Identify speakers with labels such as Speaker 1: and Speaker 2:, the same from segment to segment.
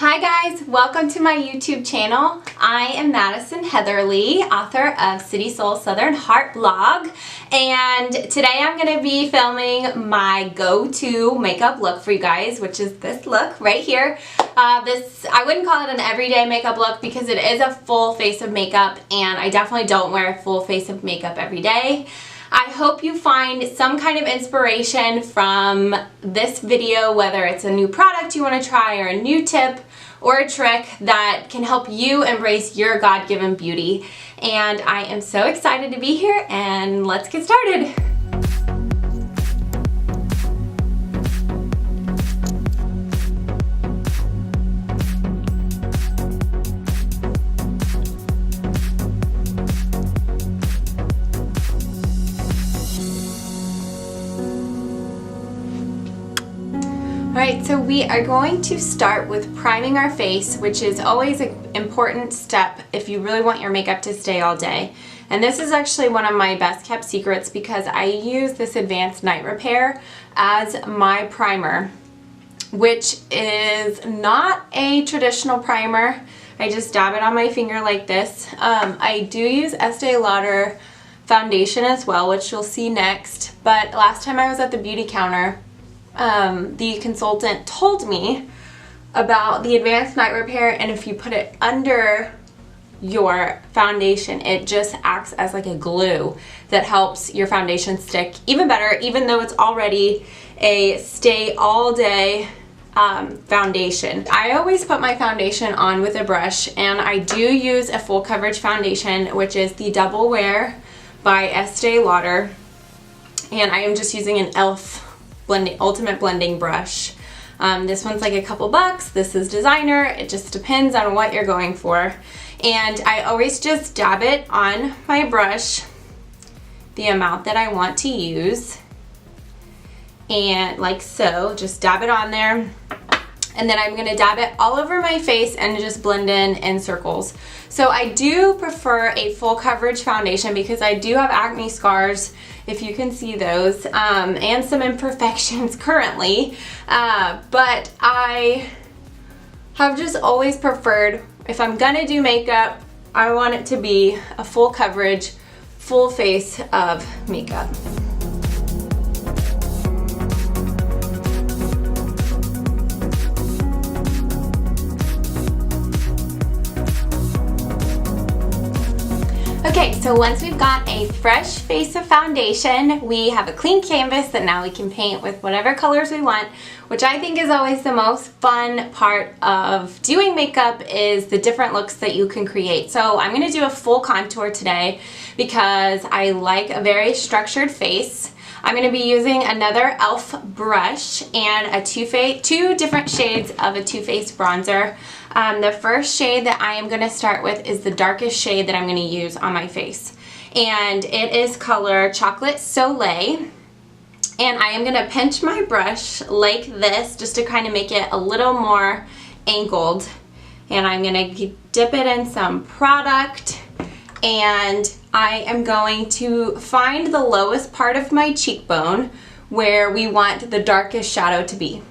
Speaker 1: Hi guys, welcome to my YouTube channel. I am Mattison Heatherly, author of City Soul Southern Heart blog, and today I'm going to be filming my go-to makeup look for you guys, which is this look right here. I wouldn't call it an everyday makeup look because it is a full face of makeup, and I definitely don't wear a full face of makeup every day. I hope you find some kind of inspiration from this video, whether it's a new product you want to try or a new tip or a trick that can help you embrace your God-given beauty. And I am so excited to be here, and let's get started. Alright, so we are going to start with priming our face, which is always an important step if you really want your makeup to stay all day. And this is actually one of my best kept secrets because I use this Advanced Night Repair as my primer, which is not a traditional primer. I just dab it on my finger like this. I do use Estee Lauder foundation as well, which you'll see next, but last time I was at the beauty counter, the consultant told me about the Advanced Night Repair, and if you put it under your foundation, it just acts as like a glue that helps your foundation stick even better, even though it's already a stay all day foundation. I always put my foundation on with a brush, and I do use a full coverage foundation, which is the Double Wear by Estee Lauder, and I am just using an e.l.f. Ultimate blending brush. This one's like a couple bucks. This is designer. It just depends on what you're going for. And I always just dab it on my brush the amount that I want to use, and like so, just dab it on there. And then I'm going to dab it all over my face and just blend in circles. So I do prefer a full coverage foundation because I do have acne scars, if you can see those, and some imperfections currently. But I have just always preferred, if I'm going to do makeup, I want it to be a full coverage, full face of makeup. Okay, so once we've got a fresh face of foundation, we have a clean canvas that now we can paint with whatever colors we want, which I think is always the most fun part of doing makeup, is the different looks that you can create. So I'm going to do a full contour today because I like a very structured face. I'm going to be using another e.l.f. brush and two different shades of a Too Faced bronzer. The first shade that I am going to start with is the darkest shade that I'm going to use on my face, and it is color Chocolate Soleil. And I am going to pinch my brush like this just to kind of make it a little more angled, and I'm going to dip it in some product, and I am going to find the lowest part of my cheekbone where we want the darkest shadow to be.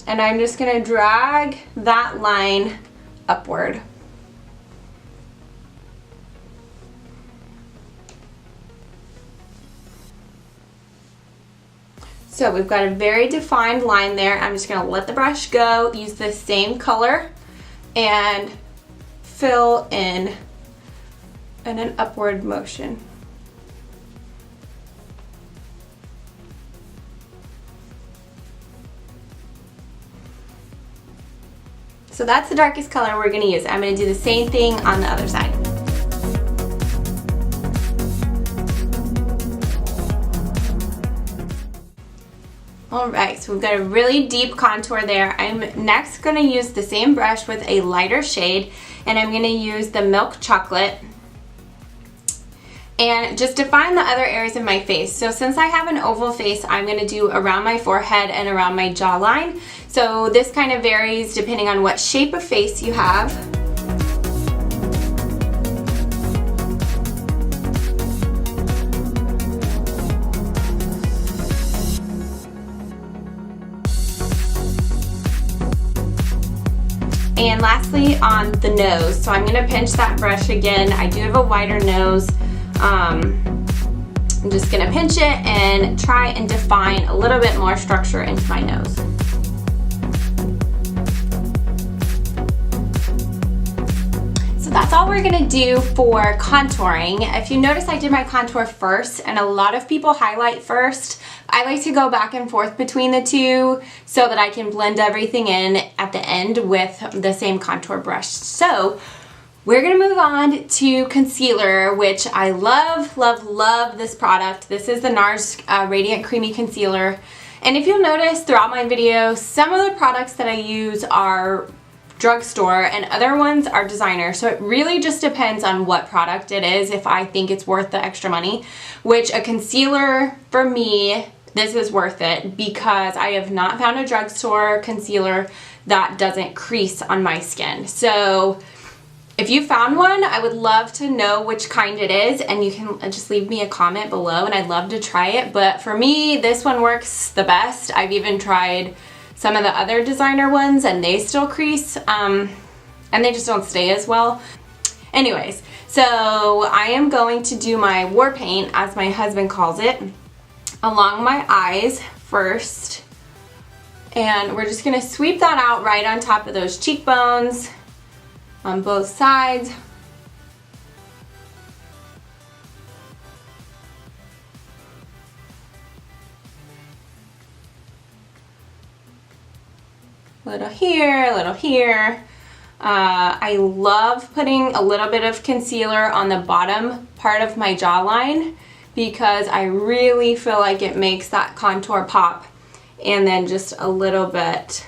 Speaker 1: And I'm just going to drag that line upward. So we've got a very defined line there. I'm just going to let the brush go, use the same color, and fill in an upward motion. So that's the darkest color we're going to use. I'm going to do the same thing on the other side. Alright, so we've got a really deep contour there. I'm next going to use the same brush with a lighter shade, and I'm going to use the Milk Chocolate and just define the other areas of my face. So since I have an oval face, I'm going to do around my forehead and around my jawline. So this kind of varies depending on what shape of face you have. And lastly, on the nose. So I'm gonna pinch that brush again. I do have a wider nose. I'm just gonna pinch it and try and define a little bit more structure into my nose. So that's all we're gonna do for contouring. If you notice, I did my contour first, and a lot of people highlight first. I like to go back and forth between the two so that I can blend everything in at the end with the same contour brush. So we're gonna move on to concealer, which I love, love, love this product. This is the NARS Radiant Creamy Concealer. And if you'll notice throughout my video, some of the products that I use are drugstore and other ones are designer. So it really just depends on what product it is, if I think it's worth the extra money, which a concealer for me, this is worth it because I have not found a drugstore concealer that doesn't crease on my skin. So if you found one, I would love to know which kind it is, and you can just leave me a comment below and I'd love to try it. But for me, this one works the best. I've even tried some of the other designer ones and they still crease and they just don't stay as well. Anyways, so I am going to do my war paint, as my husband calls it, along my eyes first. And we're just gonna sweep that out right on top of those cheekbones on both sides. Little here, little here. I love putting a little bit of concealer on the bottom part of my jawline because I really feel like it makes that contour pop, and then just a little bit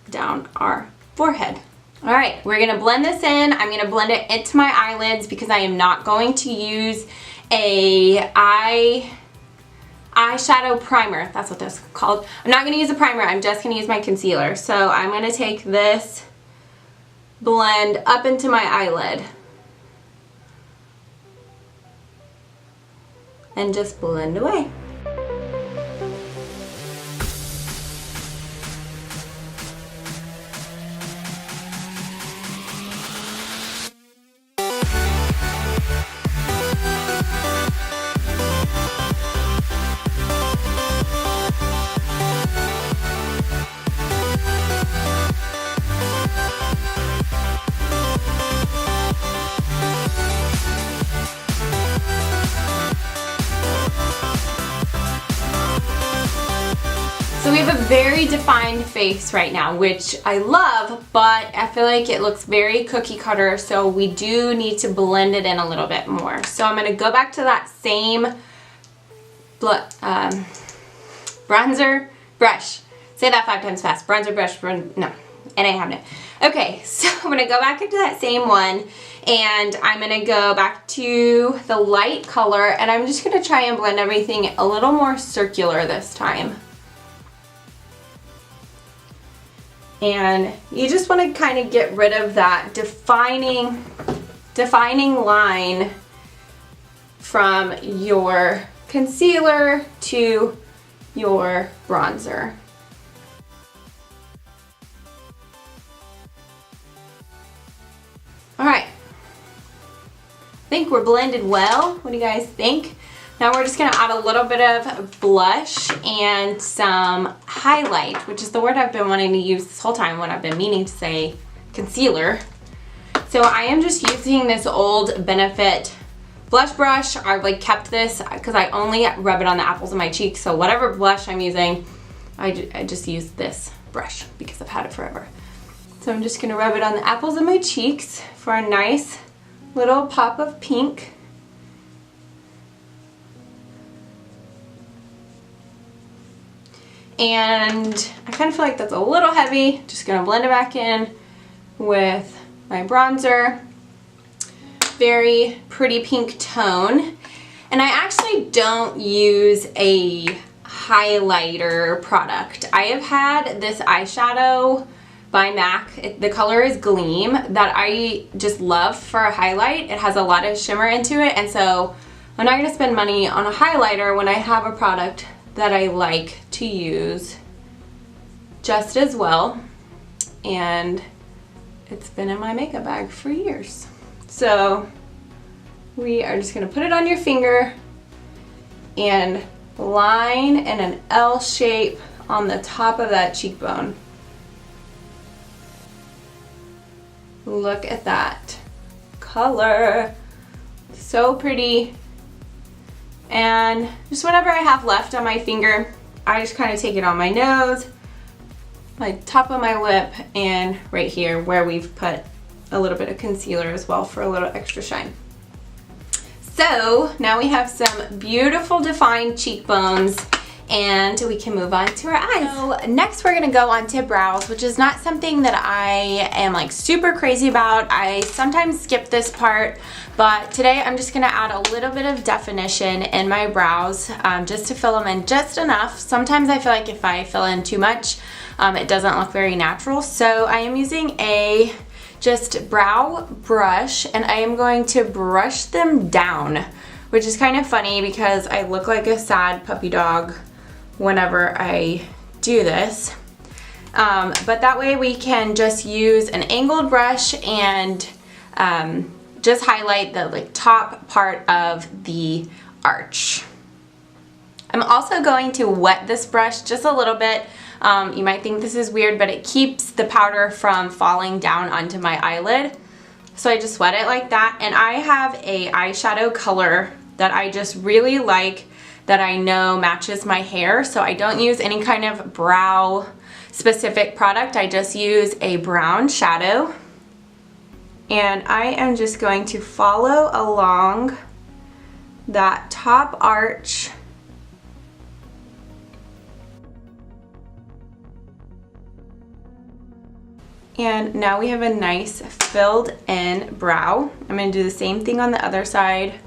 Speaker 1: down our forehead. All right, we're gonna blend this in. I'm gonna blend it into my eyelids because I am not going to use a eyeshadow primer. That's what that's called. I'm not gonna use a primer, I'm just gonna use my concealer. So I'm gonna take this blend up into my eyelid and just blend away. So we have a very defined face right now, which I love, but I feel like it looks very cookie cutter, so we do need to blend it in a little bit more. So I'm gonna go back to that same bronzer brush. Say that 5 times fast. Bronzer brush, no, it ain't happening. Okay, so I'm gonna go back into that same one, and I'm gonna go back to the light color, and I'm just gonna try and blend everything a little more circular this time. And you just want to kind of get rid of that defining line from your concealer to your bronzer. All right, I think we're blended well. What do you guys think? Now we're just gonna add a little bit of blush and some highlight, which is the word I've been wanting to use this whole time when I've been meaning to say concealer. So I am just using this old Benefit blush brush. I've kept this because I only rub it on the apples of my cheeks. So whatever blush I'm using, I just use this brush because I've had it forever. So I'm just gonna rub it on the apples of my cheeks for a nice little pop of pink. And I kind of feel like that's a little heavy. Just gonna blend it back in with my bronzer. Very pretty pink tone. And I actually don't use a highlighter product. I have had this eyeshadow by MAC, the color is Gleam, that I just love for a highlight. It has a lot of shimmer into it, and so I'm not gonna spend money on a highlighter when I have a product that I like to use just as well. And it's been in my makeup bag for years. So we are just gonna put it on your finger and line in an L shape on the top of that cheekbone. Look at that color. So pretty. And just whatever I have left on my finger, I just kind of take it on my nose, my top of my lip, and right here where we've put a little bit of concealer as well for a little extra shine. So now we have some beautiful defined cheekbones, and we can move on to our eyes. So next we're gonna go on to brows, which is not something that I am like super crazy about. I sometimes skip this part, but today I'm just gonna add a little bit of definition in my brows just to fill them in just enough. Sometimes I feel like if I fill in too much, it doesn't look very natural. So I am using a just brow brush, and I am going to brush them down, which is kind of funny because I look like a sad puppy dog whenever I do this. But that way we can just use an angled brush and just highlight the like top part of the arch. I'm also going to wet this brush just a little bit. You might think this is weird, but it keeps the powder from falling down onto my eyelid. So I just wet it like that. And I have a eyeshadow color that I just really like, that I know matches my hair. So I don't use any kind of brow specific product. I just use a brown shadow. And I am just going to follow along that top arch. And now we have a nice filled in brow. I'm going to do the same thing on the other side.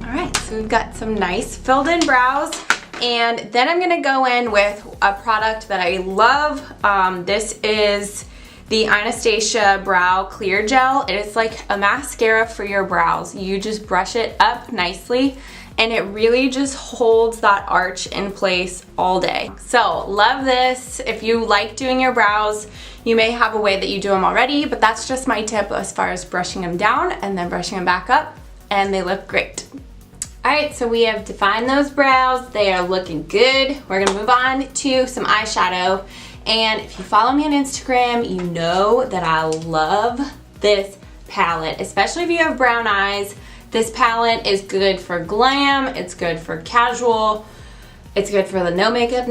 Speaker 1: Alright, so we've got some nice filled in brows. And then I'm going to go in with a product that I love. This is the Anastasia Brow Clear Gel. It is like a mascara for your brows. You just brush it up nicely, and it really just holds that arch in place all day. So love this. If you like doing your brows, you may have a way that you do them already, but that's just my tip as far as brushing them down and then brushing them back up, and they look great. Alright, so we have defined those brows. They are looking good. We're gonna move on to some eyeshadow. And if you follow me on Instagram, you know that I love this palette, especially if you have brown eyes. This palette is good for glam, it's good for casual, it's good for the no makeup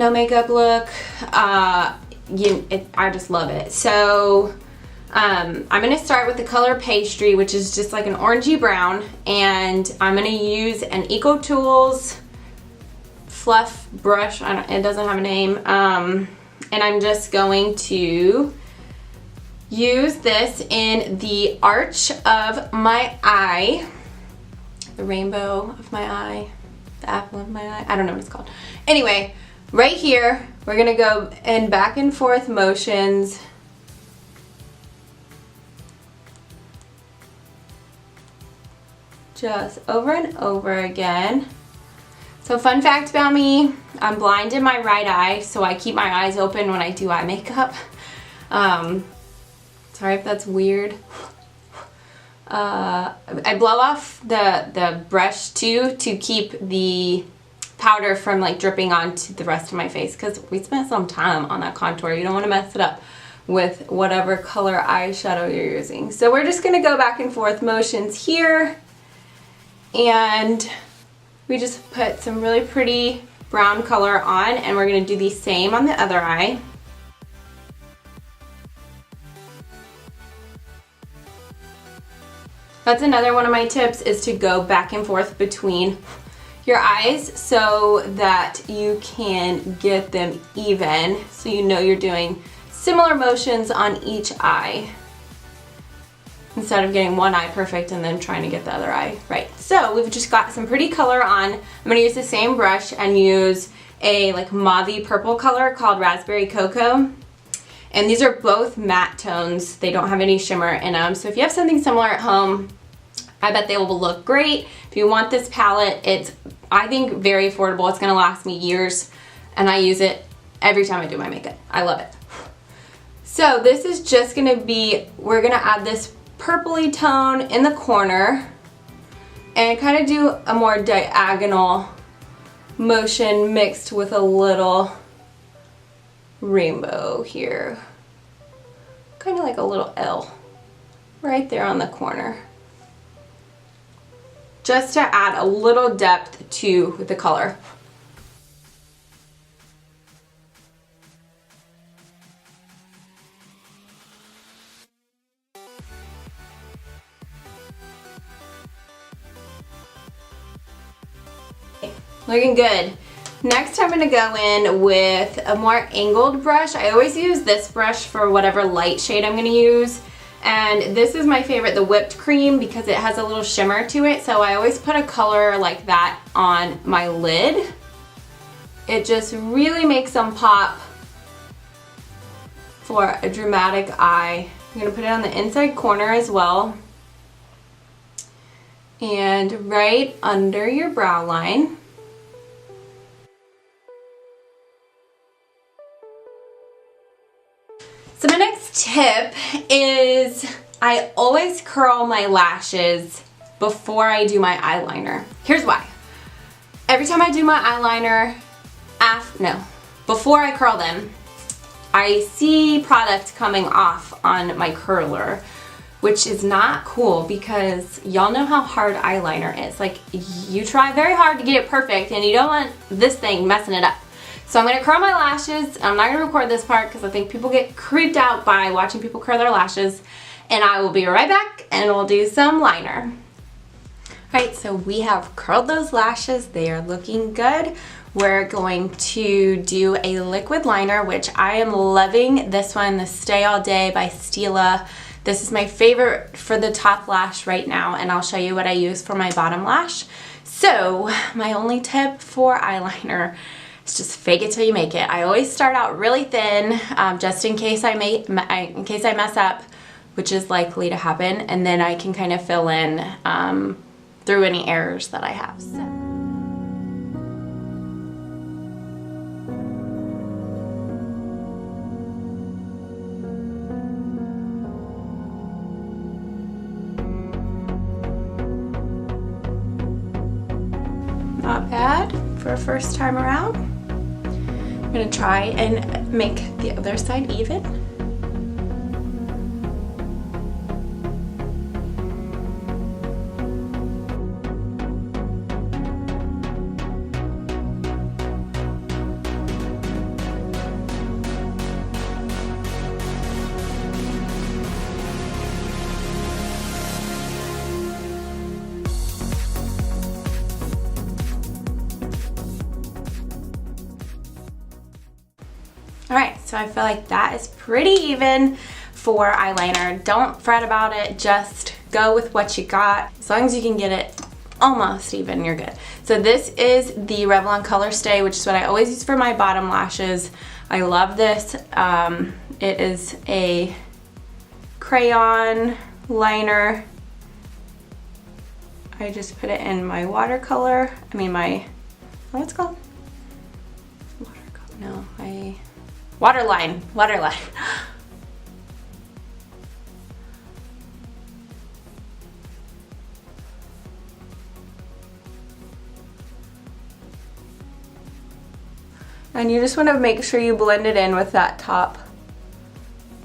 Speaker 1: look. I just love it. So I'm gonna start with the color Pastry, which is just like an orangey brown, and I'm gonna use an EcoTools fluff brush. It doesn't have a name. And I'm just going to use this in the arch of my eye, the rainbow of my eye, the apple of my eye, I don't know what it's called. Anyway, right here, we're gonna go in back and forth motions. Just over and over again. So fun fact about me, I'm blind in my right eye, so I keep my eyes open when I do eye makeup. Sorry if that's weird. I blow off the brush too to keep the powder from like dripping onto the rest of my face, because we spent some time on that contour. You don't want to mess it up with whatever color eyeshadow you're using. So we're just going to go back and forth motions here, and we just put some really pretty brown color on, and we're going to do the same on the other eye. That's another one of my tips, is to go back and forth between your eyes so that you can get them even, so you know you're doing similar motions on each eye, instead of getting one eye perfect and then trying to get the other eye right. So we've just got some pretty color on. I'm going to use the same brush and use a like mauvey purple color called Raspberry Cocoa. And these are both matte tones. They don't have any shimmer in them. So if you have something similar at home, I bet they will look great. If you want this palette, it's I think very affordable. It's gonna last me years, and I use it every time I do my makeup. I love it. So this is just gonna be, we're gonna add this purpley tone in the corner and kind of do a more diagonal motion mixed with a little rainbow here. Kind of like a little L right there on the corner. Just to add a little depth to the color. Looking good. Next I'm going to go in with a more angled brush. I always use this brush for whatever light shade I'm going to use. And this is my favorite, the whipped cream, because it has a little shimmer to it. So I always put a color like that on my lid. It just really makes them pop for a dramatic eye. I'm going to put it on the inside corner as well. And right under your brow line. So my next tip is I always curl my lashes before I do my eyeliner. Here's why. Every time I do my eyeliner, before I curl them, I see product coming off on my curler, which is not cool because y'all know how hard eyeliner is. Like, you try very hard to get it perfect and you don't want this thing messing it up. So I'm going to curl my lashes. I'm not going to record this part because I think people get creeped out by watching people curl their lashes. And I will be right back and we'll do some liner. Alright, so we have curled those lashes. They are looking good. We're going to do a liquid liner, which I am loving this one, the Stay All Day by Stila. This is my favorite for the top lash right now, and I'll show you what I use for my bottom lash. So my only tip for eyeliner, just fake it till you make it. I always start out really thin, just in case I mess up, which is likely to happen, and then I can kind of fill in through any errors that I have. So. Not bad for a first time around. I'm gonna try and make the other side even. Alright, so I feel like that is pretty even for eyeliner. Don't fret about it, just go with what you got. As long as you can get it almost even, you're good. So this is the Revlon Color Stay, which is what I always use for my bottom lashes. I love this. It is a crayon liner. I just put it in my watercolor. What's it called? Waterline. And you just want to make sure you blend it in with that top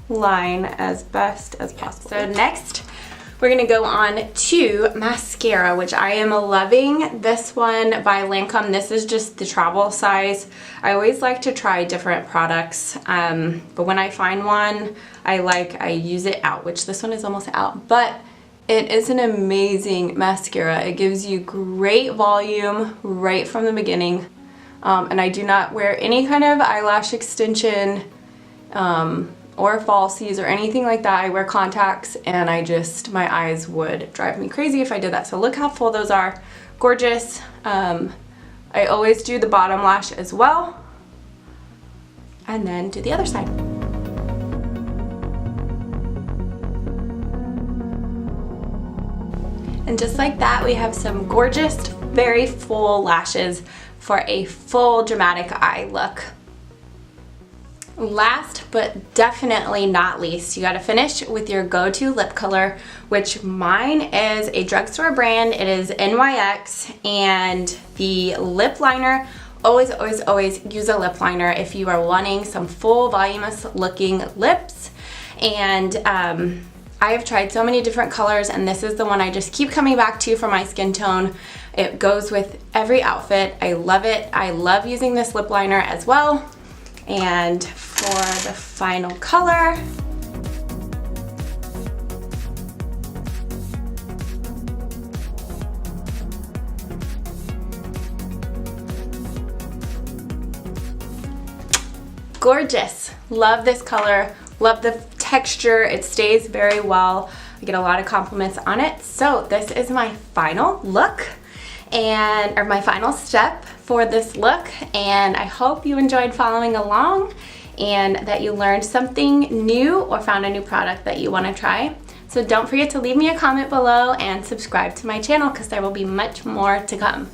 Speaker 1: line as best as possible. So next, we're gonna go on to mascara, which I am loving. This one by Lancome. This is just the travel size. I always like to try different products, but when I find one I use it out, which this one is almost out, but it is an amazing mascara. It gives you great volume right from the beginning, and I do not wear any kind of eyelash extension or falsies or anything like that. I wear contacts and my eyes would drive me crazy if I did that. So look how full those are. Gorgeous. I always do the bottom lash as well, and then do the other side. And just like that, we have some gorgeous very full lashes for a full dramatic eye look. Last but definitely not least, you gotta finish with your go-to lip color, which mine is a drugstore brand. It is NYX, and the lip liner, always use a lip liner if you are wanting some full voluminous looking lips. And I have tried so many different colors, and this is the one I just keep coming back to for my skin tone. It goes with every outfit. I love it. I love using this lip liner as well. And for the final color, gorgeous. Love this color, love the texture. It stays very well. I get a lot of compliments on it. So this is my final look, or my final step for this look, and I hope you enjoyed following along and that you learned something new or found a new product that you want to try. So don't forget to leave me a comment below and subscribe to my channel, because there will be much more to come.